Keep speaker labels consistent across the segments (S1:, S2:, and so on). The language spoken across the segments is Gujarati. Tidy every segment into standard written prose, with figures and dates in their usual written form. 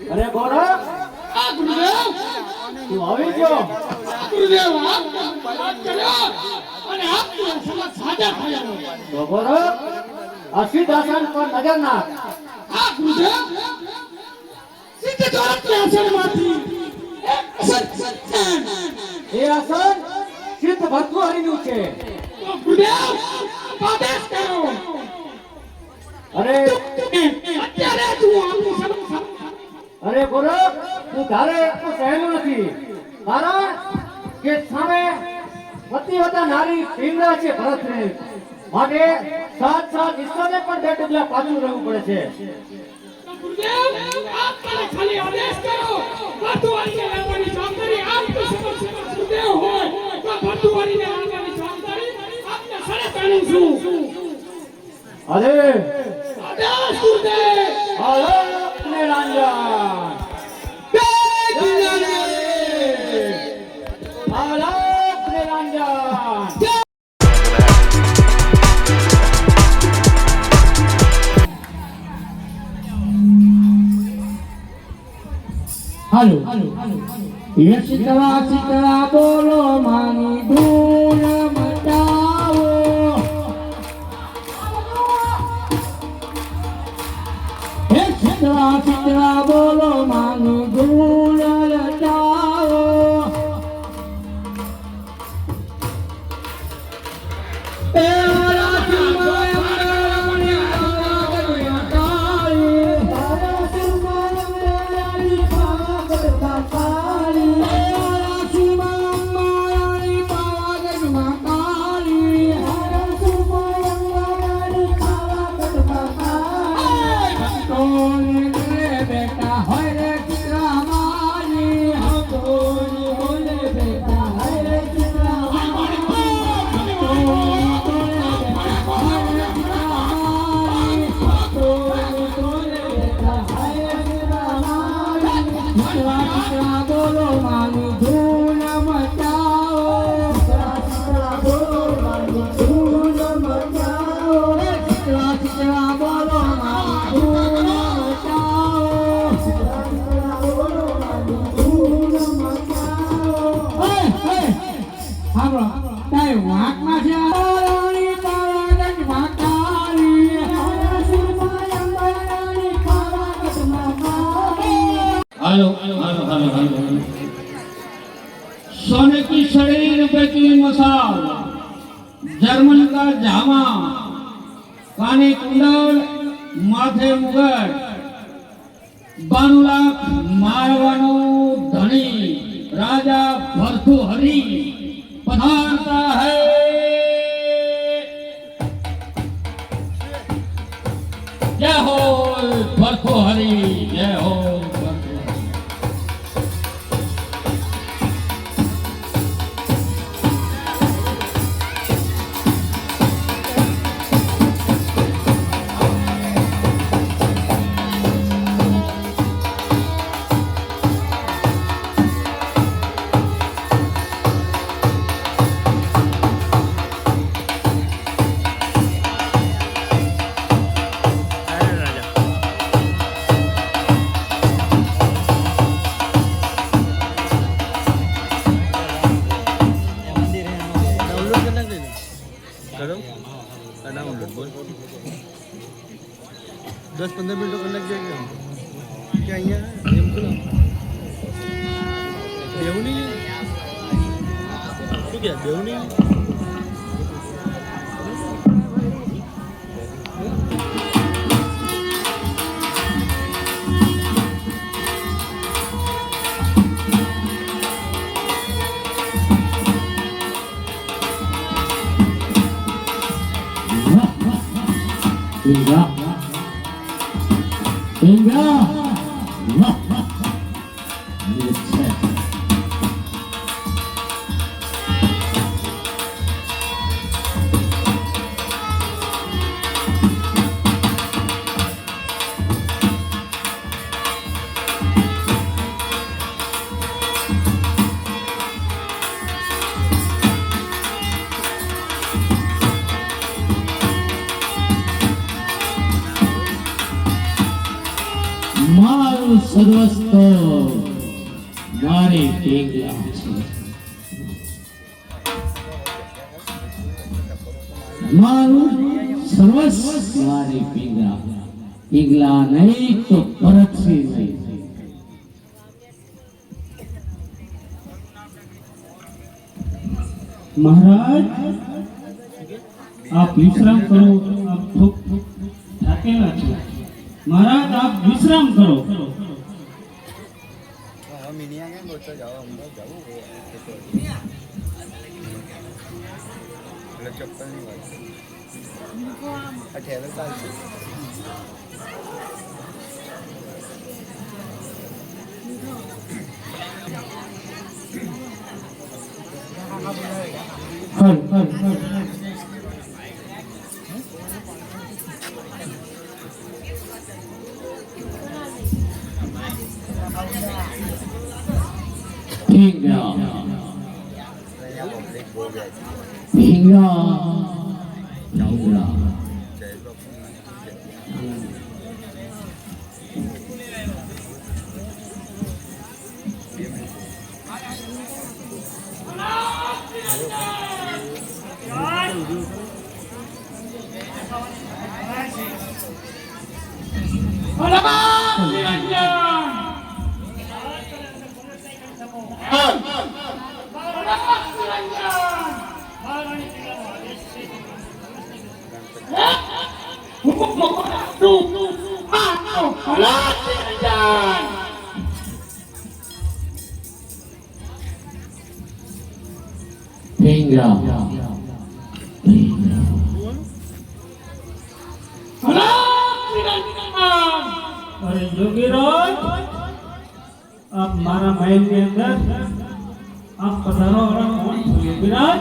S1: અરે ગોરખ તું આવી ગયો ગુરુદેવ વાત કર્યો અને આપ સમક્ષ હાજર થયો ગોરખ અસિદ્ધ આસન પર નજર નાખ હા ગુરુદેવ સિદ્ધ દ્વારક આસનમાંથી એ આસન સિદ્ધ ભર્તૃહરિનું છે ગુરુદેવ આદેશ કરો અરે અત્યારે તું આપની સમક્ષ અરે ગોરખ તું ધારે તો સહેલું નથી કારણ કે સામે પતિવતા નારી ભીમરા છે ભરતને માટે સાત ઈશ્વરને પણ બે ડગલા પાછું રહેવું પડે છે ગુરુદેવ આપ મને ખાલી આદેશ કરો ભરતુવારીને લાવવાની જવાબદારી આપની સમક્ષ ગુરુદેવ હોય તો ભરતુવારીને લાવવાની જવાબદારી આપને સરે તાણું છું અરે આદેશ ગુરુદેવ આલોક નિરંજન જય ગુરુદેવ આલોક નિરંજન હાલો ये शीतला बोलो मानी धूल मचाओ ये शीतला बोलो मानी धूल मचाओ सोने की शरीर रुपए की मसाल जर्मन का जामा काने कुंडल माथे मुगट 92 लाख मारवानो धनी राजा भर्तृहरि पधारता है जय हो भर्तृहरि जय हो
S2: दस 15 मिनट लग जाएगा क्या यहाँ नहीं ક્યાં દેવની
S1: Hingga મારું સર્વસ્વ મારી પિંગલા છે. મારું સર્વસ્વ મારી પિંગલા. પિંગલા નહીં તો પરતશી નહીં.
S3: મહારાજ આપ વિશ્રામ કરો. આપ થાકેલા છો. મહારાજ આપ વિશ્રામ કરો. અરે યોગીરાજ આપ મારા મહેલ ની અંદર આપ પધારો. યોગીરાજ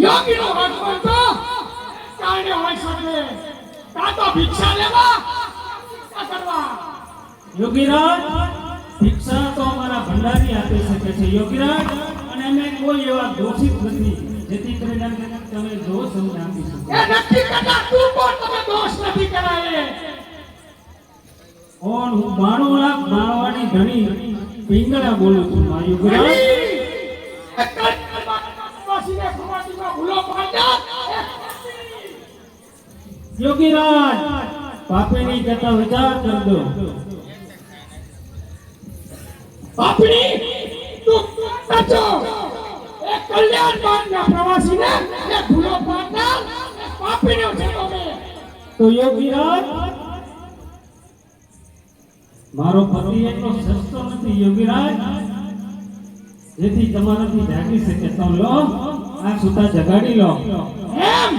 S1: યોગીનો હકમત તો કાને હોય શકે. કા તો ભિક્ષા લેવા કા કરવા.
S3: યોગીરાજ ભિક્ષા તો અમારા ભંડારી આપી શકે છે યોગીરાજ, અને અમે કોઈ એવા દોષિત નથી જેથી કરીને તમે દોષ અમને આપી શકો.
S1: એ નક્કી કરતા તું કોણ તમે દોષ નથી કરાય.
S3: કોણ? હું માણવાની ધણી પિંગળા બોલું છું. મા યુગરાજ યોગીરાજ પાપીની કથા વિચાર કરજો.
S1: પાપણી તું સાચો. એ કલ્યાણ માર્ગના પ્રવાસીને એ ભૂલો પાડનાર પાપીનો છે તમે.
S3: તો યોગીરાજ મારો પતિ એટલો સસ્તો નથી યોગીરાજ જેથી તમારાથી જાગી શકે. તો લો આ સુતા જગાડી લો.
S1: એમ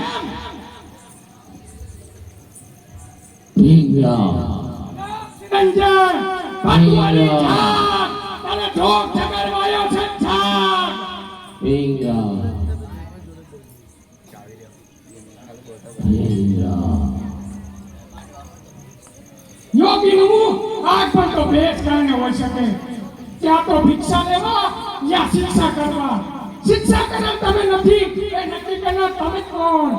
S1: રંજન ભગવાનની છાપ તને ઢોક ઠગાડવાયો છે. છાપ યોગીનું આગ પર તો ભેટ કારણે હોઈ શકે. ત્યાં તો ભિક્ષા લેવા યા શિક્ષા કરવા. શિક્ષા કરનાર તમે નથી એ નક્કી કરનાર તમે કોણ?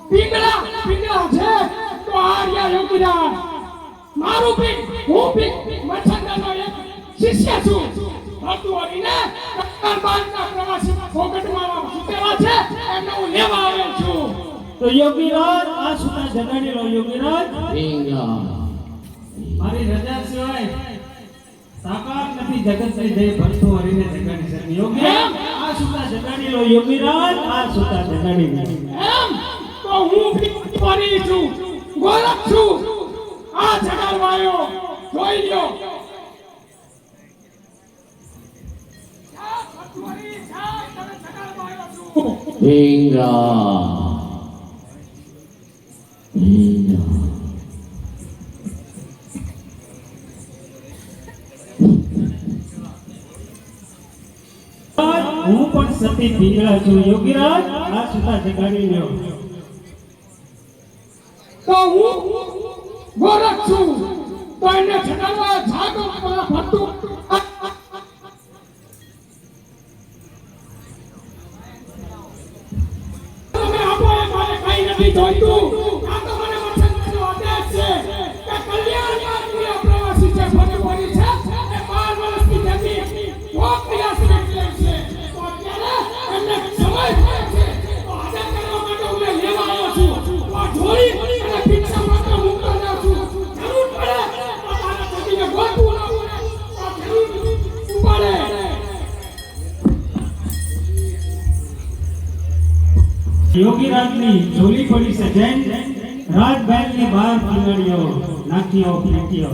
S1: પિંગળા છે તો આર્યા યોગીરાજ. મારું પીક હું પીક મચ્છરદાનો એક શિષ્ય છું. ભરતુઆરીને કલ્યાણબાગના પ્રવાસી ફોગટમાં સુતેલા છે એમને હું લેવા આવ્યો છું.
S3: તો યોગીરાજ આ સુતા જગાડી લો. યોગીરાજ મારી રજા સિવાય તાકાત નથી જગતની જય ભરતુઆરીને જગાડી શકે. યોગીરાજ આ સૂતા જગાડી લો યોગીરાજ, આ સૂતા જગાડી લો.
S1: એમ તો હું ભિખારી છું, ગોરખ છું. આ જગાડવાયો જોઈ લ્યો.
S3: હું પણ સતી ઢીંગલા છું યોગીરાજ, આ સૂતા જગાડી લો.
S1: તો હું ગોરખ છું, તો એને જગાડવા જાગો ભરતું. તમે આપો એ મારે કઈ નથી જોઈતું. આ તો મને વચનનો આદેશ છે કે કલ્યાણમાં પૂરા પ્રવાસી છે, ભગવાની છે એ 12 વર્ષની જતી ભોગ પ્રયાસ કરે છે. તો અત્યારે એમને સમય મળે છે, તો આદર કરવા માટે હું લેવા આવ્યો છું. તો આ ઢોળી અને ભિક્ષા માટે મૂકતો જાઉં છું. જરૂર પડે તો તારા પતિને ગોતવું ના પડે, તો જરૂર પડે.
S3: યોગીરાજની ઝોલી પડી છે જૈન રાજમહેલની બહાર પીંગળીઓ નાખીઓ પીટીઓ.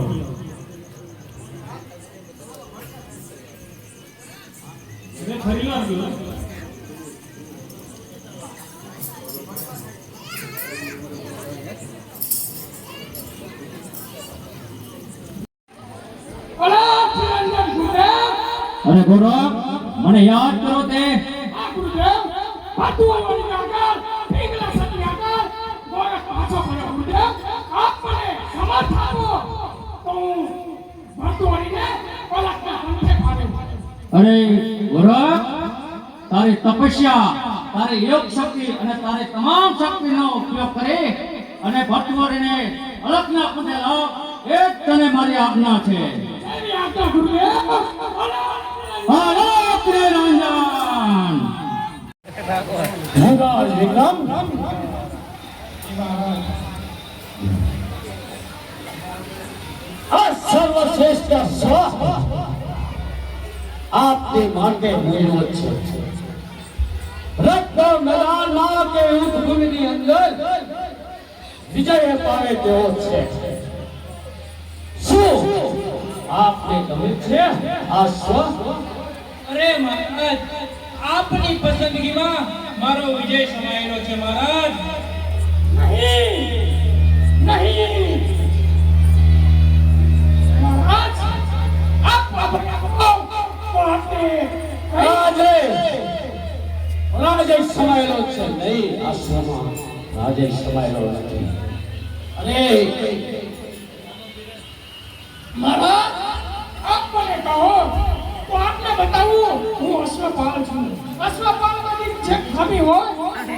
S3: હવે ફરી વાર બોલો.
S1: ઓલા ચિરંજીવ ગુરુદેવ,
S3: અરે ગોરખ, મને યાદ કરો તે
S1: આ ગુરુદેવ ભાતુઆની આગળ પીંગલા સતી આગળ ગોરખ પાછો પડ્યો. ગુરુદેવ આપ મને સમર્થ આપો તો હું ભાતુઆનીને ઓલાના પંથે પાડું.
S3: અરે ગોરખ, તારી તપસ્યા, તારી યોગ શક્તિ અને તારી તમામ શક્તિનો ઉપયોગ કરી અને ભટવરીને અલગના પદે લાવ, એ જ તને મારી આજ્ઞા છે.
S1: એવી આજ્ઞા ગુરુદેવ.
S3: અલગ નિરંજન.
S2: વિક્રમ આ સર્વશ્રેષ્ઠ સ્વ આપને માટે મળ્યો છે. રક્ત મેદાનમાં કે યુદ્ધભૂમિની અંદર વિજય પામે તેવો છે. શું આપને ગમે છે આ સ્વ?
S4: અરે મહારાજ, આપની પસંદગીમાં મારો વિજય સમાયેલો છે મહારાજ.
S1: નહીં મહારાજ, આપ
S2: રાજય સમાયેલો છે નહીં, આ સ્વમાં રાજય સમાયેલો નથી. અરે
S1: મહારાજ, આપ મને કહો તો આપને બતાવું હું અશ્વપાલ છું. અશ્વપાલની જે ખામી હોય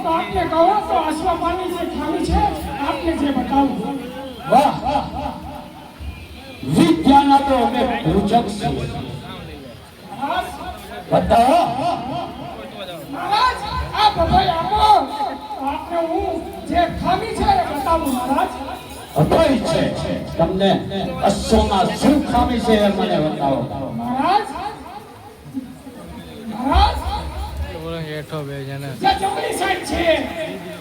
S1: તો આપને કહો તો અશ્વપાલની જે ખામી છે આપને જે બતાવું.
S2: વાહ, વિદ્યાના તો અમે પૂજક છીએ.
S1: મહારાજ,
S2: બતાવો.
S1: મહારાજ આ ભભાઈ આપો તો આપને હું જે ખામી છે એ બતાવું. મહારાજ
S2: અભય છે, તમને અશ્વમાં શું ખામી છે એ મને બતાવો.
S1: મહારાજ, મહારાજ
S2: હેઠો બે જણા
S1: જે જમણી સાઈડ છે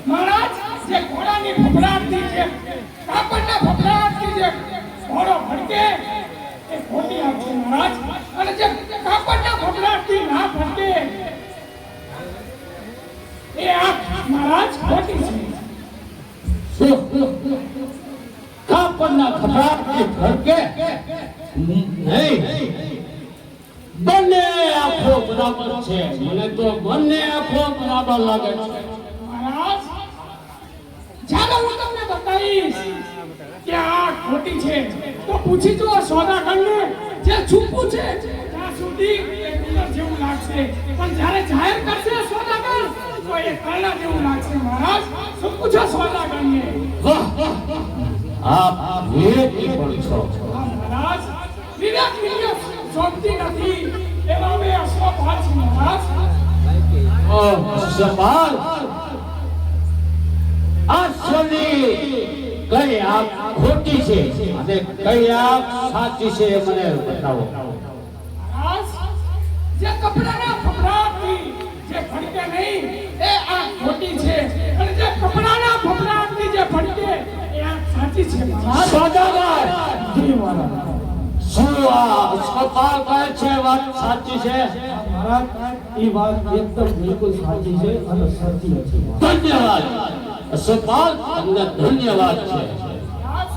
S1: મહારાજ, જે ઘોડાની ફફડાટથી જે કાપડના ફફડાટથી જે ઘોડો ફરકે એ ખોટી આંખ છે મહારાજ. અને જે કાપડના ફફડાટથી ના ફરકે એ આંખ મહારાજ ખોટી છે.
S2: શું કાપડના ખભડાથી ફરકે નહીં? બંને આંખો બરાબર છે. મને તો બંને આંખો બરાબર લાગે છે.
S1: મહારાજ, જ્યારે હું તમને બતાવીશ કે આ ખોટી છે તો પૂછી જો સોદાગરને જે છુપું છે ત્યાં સુધી એ પિલર જેવું લાગશે, પણ જ્યારે જાહેર કરશે સોદાગર તો એ કર્ણા જેવું લાગશે. મહારાજ, શું પૂછો સોદાગરને?
S2: વાહ, આપ વિવેકી પણ છો.
S1: હા મહારાજ, વિવેક વિવેક શોધતી નથી એવા બે અશ્વપાલ છે મહારાજ.
S2: સવાલ આ સ્વની કઈ આંખ ખોટી છે અને કઈ આંખ સાચી છે એ મને બતાવો.
S1: મહારાજ, જે કપડાના ફફડાટથી
S5: નહીં એ આ ખોટી છે અને જે કપડાના ફફડાટની જે ભટકે એ આ સાચી છે મહારાજ.
S2: સોદાગર શું આ સપાલ કહે છે વાત સાચી છે?
S1: મહારાજ એ વાત એકદમ બિલકુલ સાચી છે અને સત્ય છે.
S2: ધન્યવાદ સપાલ, તમને ધન્યવાદ છે.
S5: મહારાજ,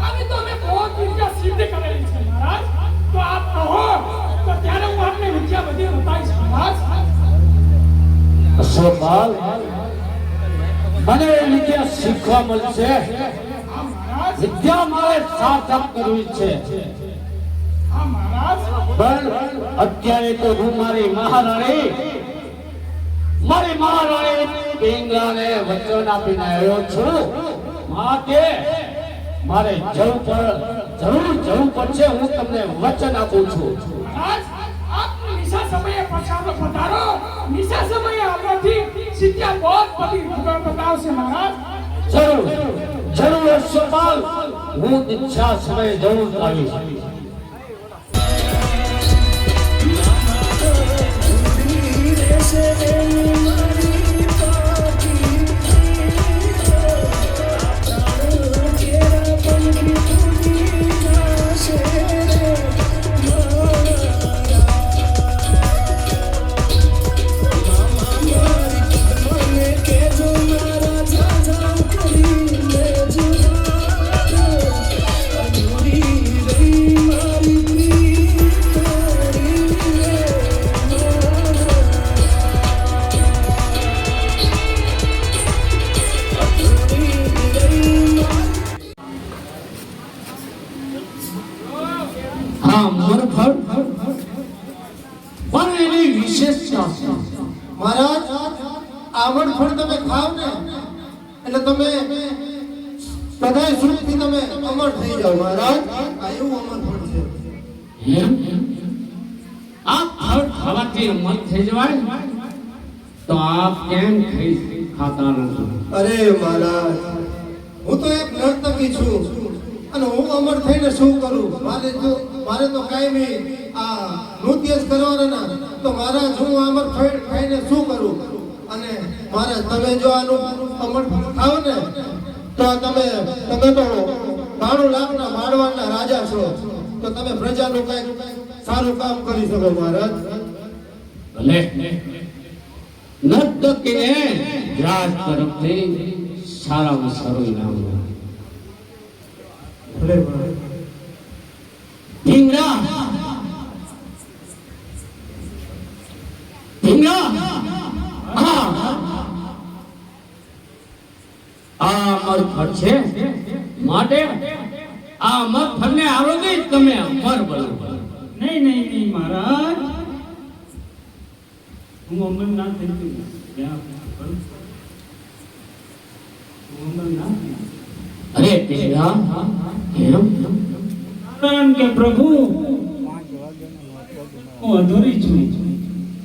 S5: આવી તો મેં બહુ વિદ્યા સિદ્ધ કરેલી છે મહારાજ. તો આપ કહો તો ત્યારે હું આપને વિદ્યા બધી બતાવીશ મહારાજ.
S2: સપાલ, મને વિદ્યા શીખવા મળશે.
S5: હા મહારાજ,
S2: વિદ્યા મારે સાર્થક કરવી છે,
S5: હા મહારાજ.
S2: પણ અત્યારે તો હું મારી મહારાણી પિંગલાને વચન આપીને આવ્યો છું. માટે મારે જરૂર પડશે. હું તમને વચન આપું છું.
S5: મહારાજ, આપ નિશા સમયે પધારો. નિશા સમયે આપણાથી સિદ્ધ્યા બહુ બધી બતાવશે મહારાજ.
S2: જરૂર સવાલ, હું ઈચ્છા સમયે જરૂર આવીશ. પણ એની વિશેષતા છે.
S6: મહારાજ, આમણ ફળ તમે ખાવ ને એટલે તમે સદાય સુખથી તમે અમર થઈ જાઓ મહારાજ. આ એવું અમર ફળ છે.
S2: એમ? આ ફળ ખાવાથી અમર થઈ જવાય તો આપ કેમ ખાતા નથી?
S6: અરે મહારાજ, હું તો એક નર્તકી છું અને હું અમર થઈને શું કરું? મારે તો કાયમી આ નૃત્ય જ કરવાના. તો મહારાજ, હું અમર ખાઈને શું કરું? અને મહારાજ, તમે જો આનું અમર ખાઓ ને તો તમે તો 92 લાખના માળવાના રાજા છો. તો તમે પ્રજાનું કઈક સારું કામ કરી શકો મહારાજ.
S2: ભલે નર્તકીને રાજ તરફથી સારામાં સારું ઇનામ મળે.
S6: ભલે મહારાજ.
S2: ઢીંગરા આ અમર છે, માટે આ અમર ફળને આરોગી જ તમે અમર બનો.
S4: નહીં મહારાજ, હું અમર ના થઈ ગયું.
S2: અરે ઢીંગરા, કેમ?
S4: કારણ કે પ્રભુ, હું અધૂરી છું.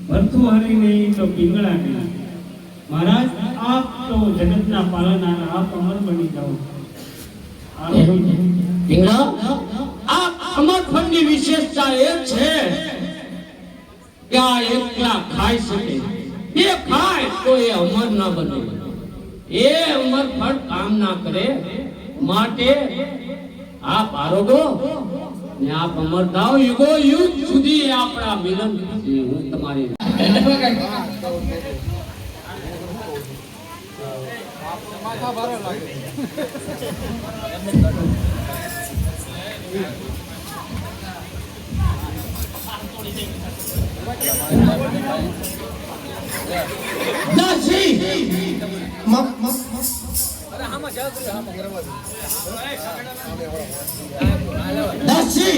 S4: ભર્તૃહરિ નહીં તો પિંગળા નહીં. મહારાજ, આપ તો જગતના પાલનહાર, આપ અમર બની જાઓ.
S2: ઢીંગરા, આ અમર ફળની વિશેષતા એ છે કે આ એકલા ખાઈ શકે. એ ખાય તો એ અમર ના બને. એ અમર ફળ કામ ના કરે. માટે આપ આરોગો ને આપ અમર થાઓ. યુગો યુગ સુધી આપણા મિલન છે. હું તમારી દાસી દાસી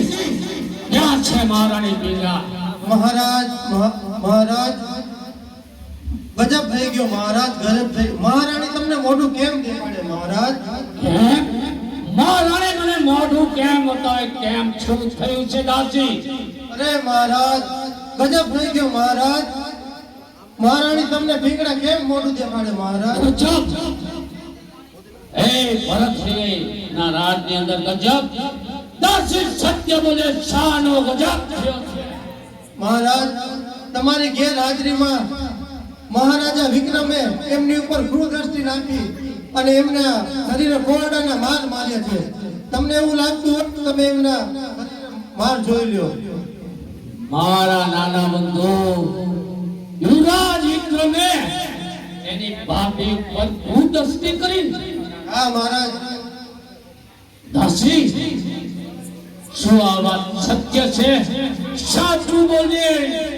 S2: ક્યાં છે મહારાણી પિંગલા?
S6: મહારાજ ગજબ થઈ ગયો મહારાજ, ગજબ થઈ. મહારાણી તમને મોઢું કેમ દેખાડે મહારાજ?
S2: કેમ? મહારાણી મને મોઢું કેમ બતાવે? કેમ શું થયું છે દાસી?
S6: અરે મહારાજ, ગજબ થઈ ગયો મહારાજ. મહારાણી તમને ઠીકડા કેમ મોઢું દેખાડે મહારાજ?
S2: ગજબ! એ ભરતસિંહ ના રાજ ની અંદર ગજબ. દાસી સત્ય બોલે, શાનો ગજબ થયો છે.
S6: મહારાજ, તમારી ગેરહાજરીમાં મહારાજા વિક્રમે એમની ઉપર ક્રૂર દ્રષ્ટિ નાખી અને એમના શરીરે કોરડાના માર માર્યા છે. તમને એવું લાગતું હોય તો તમે એમના માર જોઈ લ્યો.
S2: મારા નાના બંધુ યુવરાજ વિક્રમે એની ભાભી ઉપર ક્રૂર દ્રષ્ટિ કરી.
S6: હા મહારાજ.
S2: દાસી, શું આ વાત સત્ય છે? સાચું બોલજે,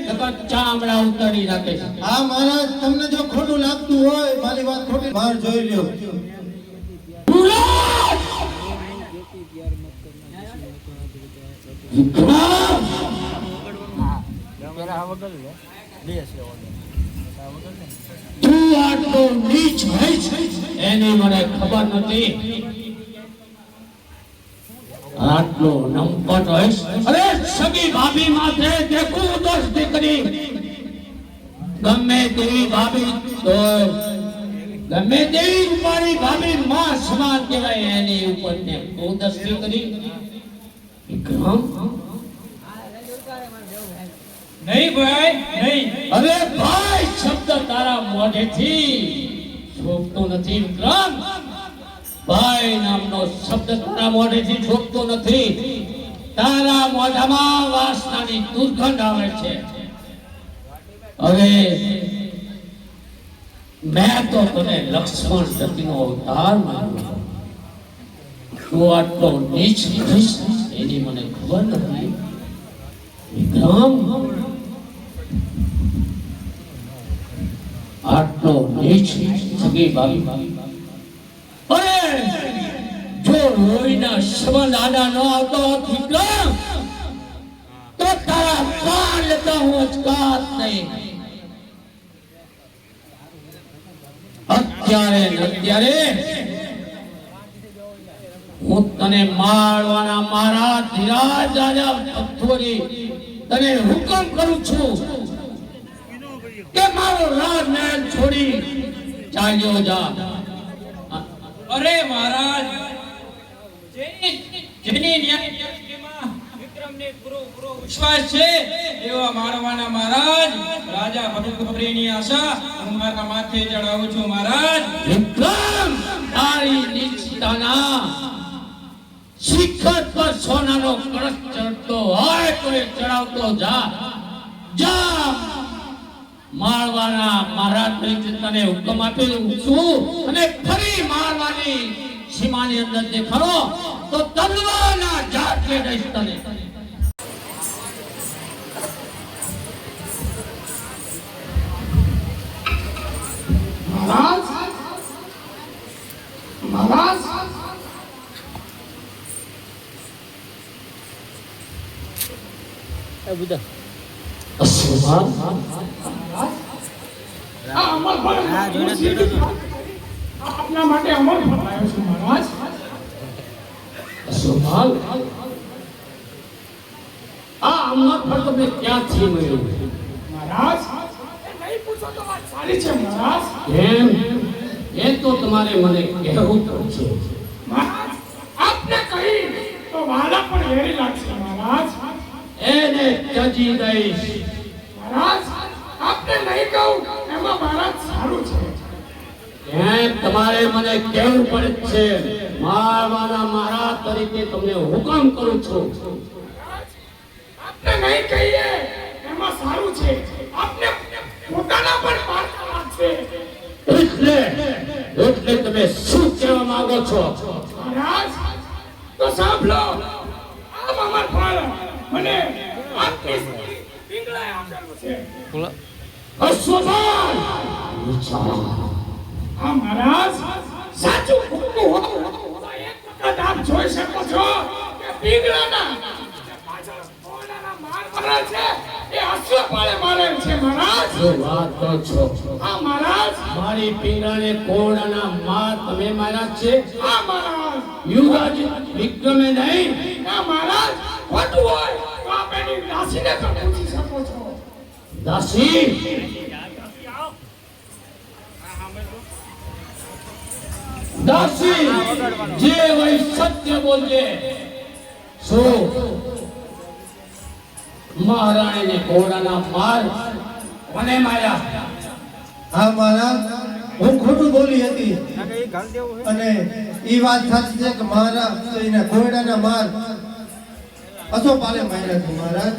S2: નકર ચામડા ઉતારી નાખે.
S6: હા મહારાજ, તમને જો ખોટું લાગતું હોય મારી વાત ખોટી, માર જોઈ લ્યો.
S2: યુવરાજ! વિક્રમ! તું આટલો નીચ હોઈશ એની મને ખબર નથી. આટલો નંપટ હોઈશ. અરે સગી ભાભી માથે દેખું દોષ દીકરી. ગમે તેવી ભાભી તો ગમે તેવી મારી ભાભી માં સમાન કહેવાય, એની ઉપર ને દોષ દીકરી. વિક્રમ,
S5: નહીં ભાઈ નહીં.
S2: અરે ભાઈ શબ્દ તારા મોઢેથી છોકતો નથી. વિક્રમ, ભાઈ નામનો શબ્દ તારા મોઢેથી છોકતો નથી. તારા મોઢામાં વાસનાની દુર્ગંધ આવે છે. હવે મેં તો તને લક્ષ્મણ સતીનો અવતાર માન્યો. તું આટલો નીચ હોઈશ એની મને ખબર નથી. વિક્રમ, આટલો નીચ સગી ભાભી. અરે જો લોહીના સંબંધ આડા ન આવતો વિક્રમ તો તારા પ્રાણ લેતા હું અચકાત નહીં. અત્યારે ને અત્યારે હું તને મારવાના મારા ધીરાજ રાજા પથ્થોરી તને હુકમ કરું છું કે મારો રાજમહેલ છોડી ચાલ્યો જા.
S5: અરે મહારાજ, જેની ન્યાય દ્રષ્ટિમાં વિક્રમને પૂરો વિશ્વાસ છે એવા મારવાના મહારાજ રાજા ભદ્રકબરીની આશા હું મારા માથે ચડાવું છું. મહારાજ
S2: વિક્રમ, તારી નીચતાના શિખર પર સોનાનો કળશ ચડતો હોય તો એ ચડાવતો જા. જા, મારવાના મહારાજ તરીકે તને હુકમ આપેલું છું અને ફરી મારવાની સીમાની અંદર દેખાડો તો તલવારના ઝાટકે દઈશ તને.
S5: મહારાજ મહારાજ
S2: અશ્વભાગ,
S5: આ અમર ફળ આપના માટે અમર ફળ લાવ્યો છું મહારાજ.
S2: અશ્વભાગ, આ અમર ફળ તમને ક્યાંથી મળ્યું?
S5: મહારાજ એ નહીં પૂછો તો વાત સારી છે મહારાજ.
S2: કેમ? એ તો તમારે મને કહેવું પડશે.
S5: મહારાજ આપને કહી તો વાલા પણ વેરી લાગશે મહારાજ.
S2: એને ત્યજી દઈશ.
S5: મહારાજ આપને નહીં કહું એમાં મહારાજ સારું છે.
S2: એમ તમારે મને કહેવું પડે છે. મારવાના મહારાજ તરીકે તમને હુકમ કરું છું.
S5: આપને નહીં કહીએ એમાં સારું છે. આપને પોતાના પણ મારતા લાગશે.
S2: એટલે તમે શું કહેવા માંગો છો?
S5: મહારાજ તો સાંભળો. આમ અમર ફળ મને આપની પિંગળાએ આપેલું છે.
S2: અશ્વભાગ,
S5: હા મહારાજ, સાચું ખોટું હોય તો એક વખત આપ જોઈ શકો છો કે પિંગળાના પાછળ કોણાના માર મારે છે એ અશ્વપાળે મારે છે મહારાજ.
S2: શું વાત કરો છો?
S5: હા મહારાજ,
S2: મારી પીંગળાને કોણાના માર તમે માર્યા છે?
S5: હા મહારાજ,
S2: યુવરાજ વિક્રમે નહીં?
S5: હા મહારાજ, ખોટું હોય તો આપ એની દાસીને પણ પૂછી શકો છો.
S2: દાસી, દાસી, જે હોય સત્ય બોલજે. શું મહારાણીને ઘોડાના માર કોને માર્યા?
S6: હા મહારાજ, હું ખોટું બોલી હતી અને એ વાત સાચી છે કે મારા એના ઘોડાના માર અસો પાલે માર્યા છે મહારાજ.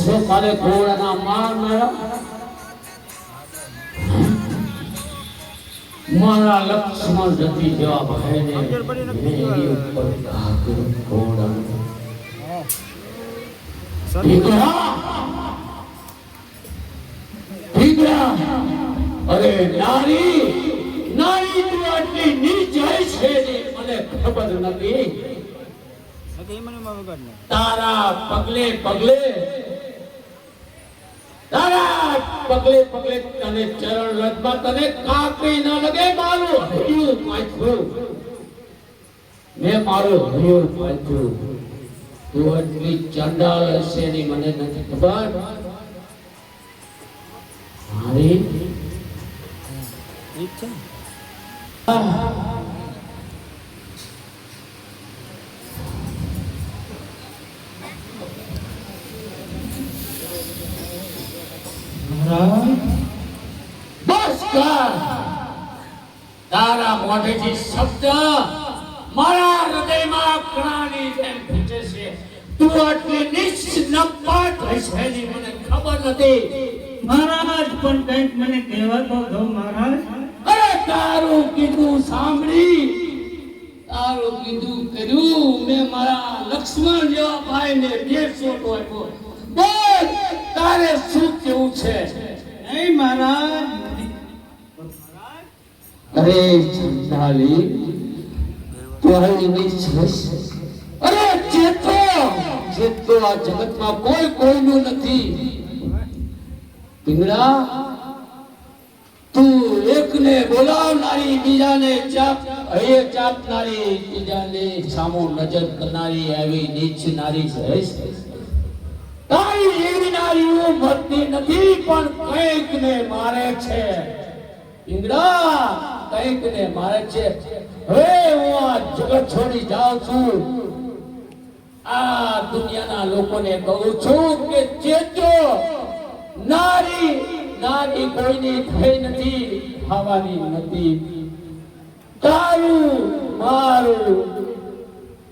S2: શું કાલે ઘોડાના માર મારા મારા લક્ષ્મણ જતી જેવા ભાઈને એની ઉપર ઘાઘરો ઘોડાનો ઠીકરા અરે નારી નારી તું આટલી નીચે છે ને મને ખબર નથી. તારા પગલે પગલે તને ચરણ રથમાં તને કાંકરી ન લગે. મારું હૈયું પાછું મેં મારું હૈયું પાછું. તું એટલી ચંડાળ હશે ની મને નથી ખબર. મારી બસ કર. તારા મોઢેથી શબ્દ મારા હૃદયમાં કણાની જેમ ફૂટે છે. તું આટલી નીચ નપાટ હશે ની મને ખબર નથી.
S4: મહારાજ પણ કંઈક મને કહેવા તો દો મહારાજ.
S2: અરે તારું કીધું સાંભળી, તારું કીધું કર્યું. મેં મારા લક્ષ્મણ જેવા ભાઈને 150 આપ્યો. બોલ તારે શું કેવું છે?
S4: નહીં મહારાજ.
S2: અરે ચંડાલી તું આવી નીચ હશે. અરે ચેતો આ જગતમાં કોઈ કોઈનું નથી. પિંગળા તું એકને બોલાવનારી, બીજાને ચાપનારી, બીજાને સામો નજર કરનારી આવી નીચ નારી છે. તારી એવી નારીઓ મરતી નથી પણ કંઈક ને મારે છે. પિંગળા કંઈક ને મારે છે. હવે હું આ જગત છોડી જાઉં છું. આ દુનિયાના લોકોને કહું છું કે ચેતો નારી કોઈની થઈ નથી, ખાવાની નથી. તારું મારું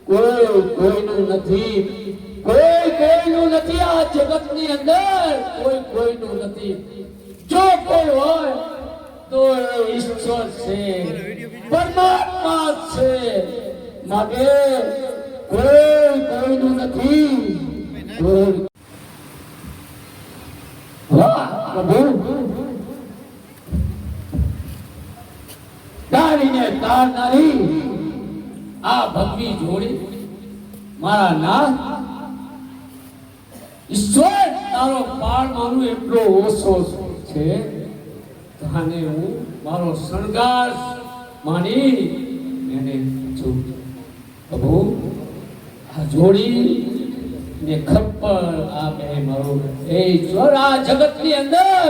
S2: કોઈનું નથી. કોઈનું નથી. આ જગતની અંદર કોઈનું નથી. જો કોઈ હોય તો ઈશ્વર છે, પરમાત્મા છે. માગે કોઈનું નથી. તારીને તારનારી આ ભગવી જોડી મારા નાથ ઈશ્વર તારો પાળ મારું એટલો ઓછો છે. તાને હું મારો શણગાર માની એને છું. પ્રભુ આ જોડી ને ખપ્પર આ બે મારો એ ઈશ્વર આ જગતની અંદર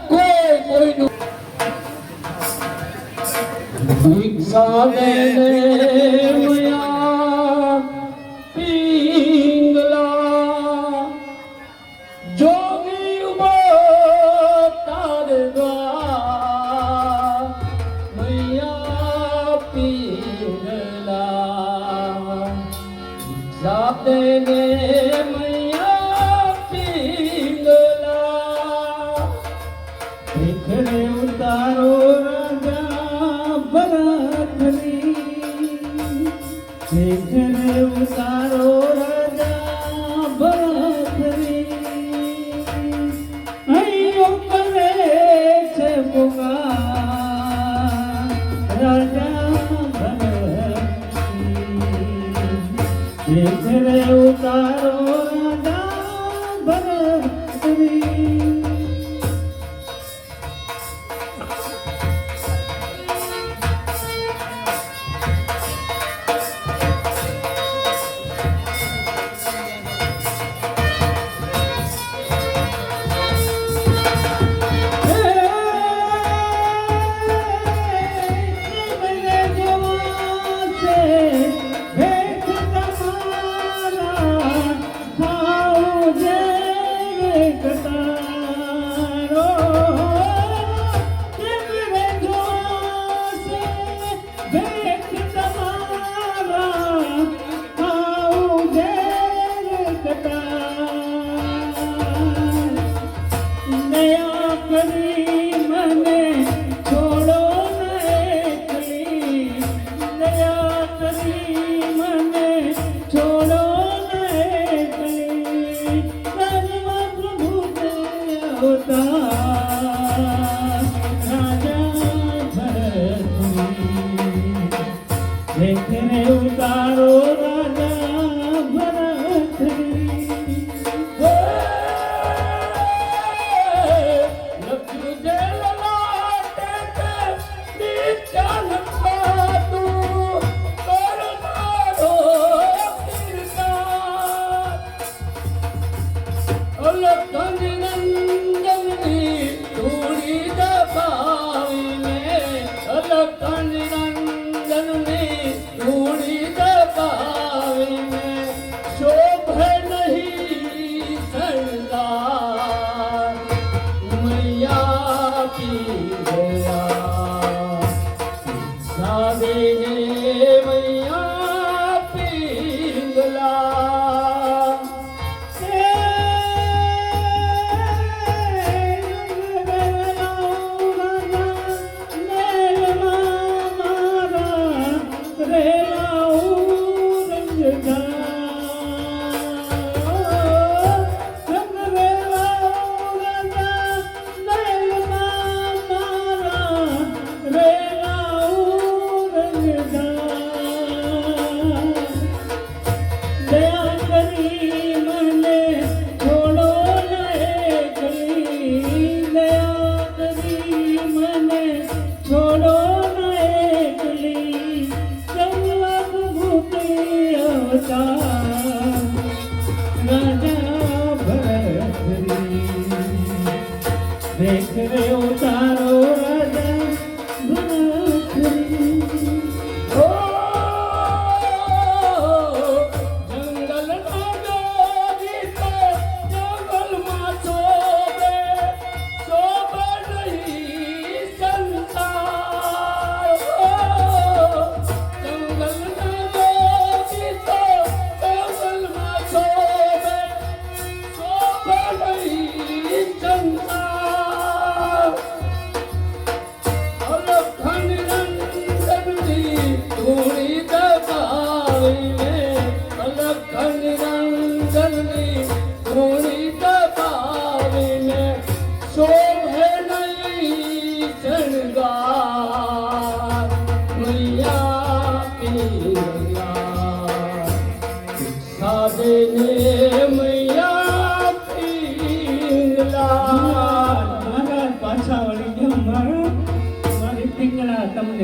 S2: કોઈનું ભિક્ષા દે મયા પિંગલા જોગી ઉબો તારે દ્વાર મયા પિંગલા ભિક્ષા દે મયા પિંગલા
S4: ભીખરે ઉતારો ભીખરે ઉતારો રાજા ભરતરી. હૈયો કરે છે પુકાર રાજા ભરતરી. ભીખરે ઉતારો રાજા ભરતરી.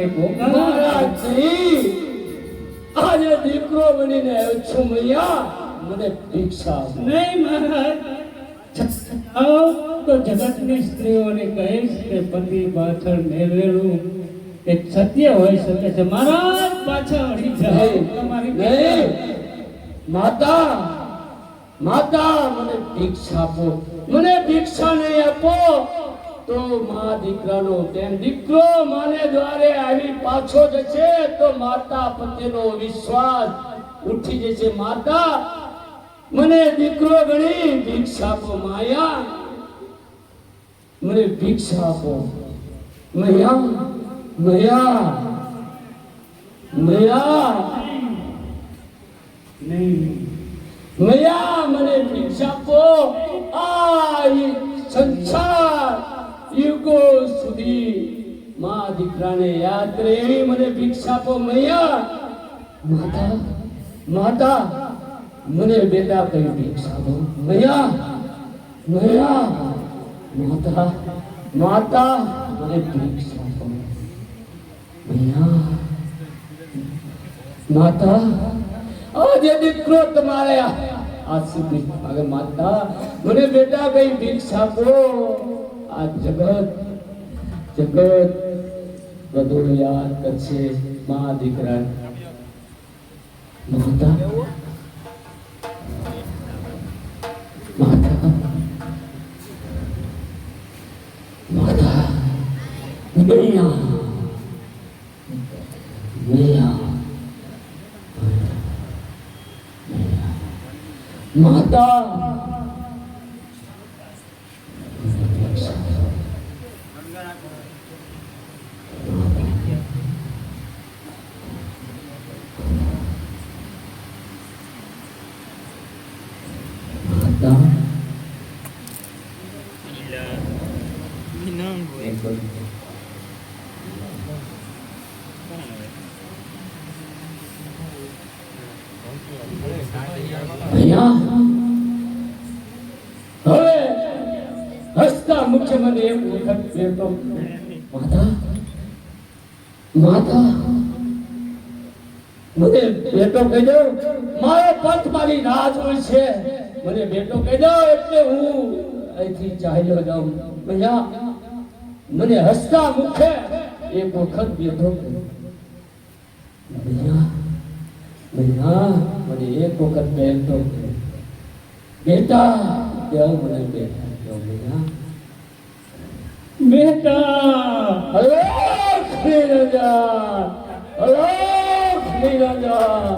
S4: કે ભોગા
S2: મહારાજજી આજે દીકરો બનીને આવ્યો છું મૈયા મને ભિક્ષા આપો.
S4: નહીં મહારાજ તો જગતની સ્ત્રીઓને કહીશ કે પતિ પાછળ મેળવેલું એક સત્ય હોઈ શકે છે. મહારાજ પાછળ હળી જાઓ તમારી
S2: નહીં માતા માતા મને ભિક્ષા આપો. મને ભિક્ષા નહીં આપો તો મા દીકરાનો પ્રેમ દીકરો માને દ્વારે આવી પાછો જશે તો માતા પ્રત્યેનો વિશ્વાસ ઉઠી જશે. માતા મને દીકરો ગણી ભિક્ષા આપો. માયા મને ભિક્ષા આપો. મૈયા મૈયા મૈયા
S4: નહીં
S2: મૈયા મને ભિક્ષા આપો. આ સંસાર યુગો સુધી મા દીકરાને યાદ રહે એવી મને ભિક્ષા આપો. મૈયા માતા માતા મને બેટા કઈ ભિક્ષા આપો. મૈયા મૈયા માતા માતા મને ભિક્ષા આપો. મૈયા માતા આજે દીકરો તમારે આશીર્વાદ માગે. માતા મને બેટા કઈ ભિક્ષા આપો. આ જગત બધું યાદ કરશે મા દીકરા. માતા માતા માતા મૈયા મૈયા માતા હવે હસતા મુખ્ય મને એક વખત બેઠો. માતા માતા મને બેટો કહી દો. મારો પંથ મારી રાહ જોઈ છે. મને બેટો કહી દો એટલે હું અહીંથી ચાલ્યો જાઉં. મૈયા મને હસતા મુખે એક વખત બેઠો. મૈયા મૈયા મને એક વખત બેઠો. બેટા દેવ મને બેટા દેવ. મૈયા
S4: બેટા
S2: હલો શ્રી રાજા હલો શ્રી રાજા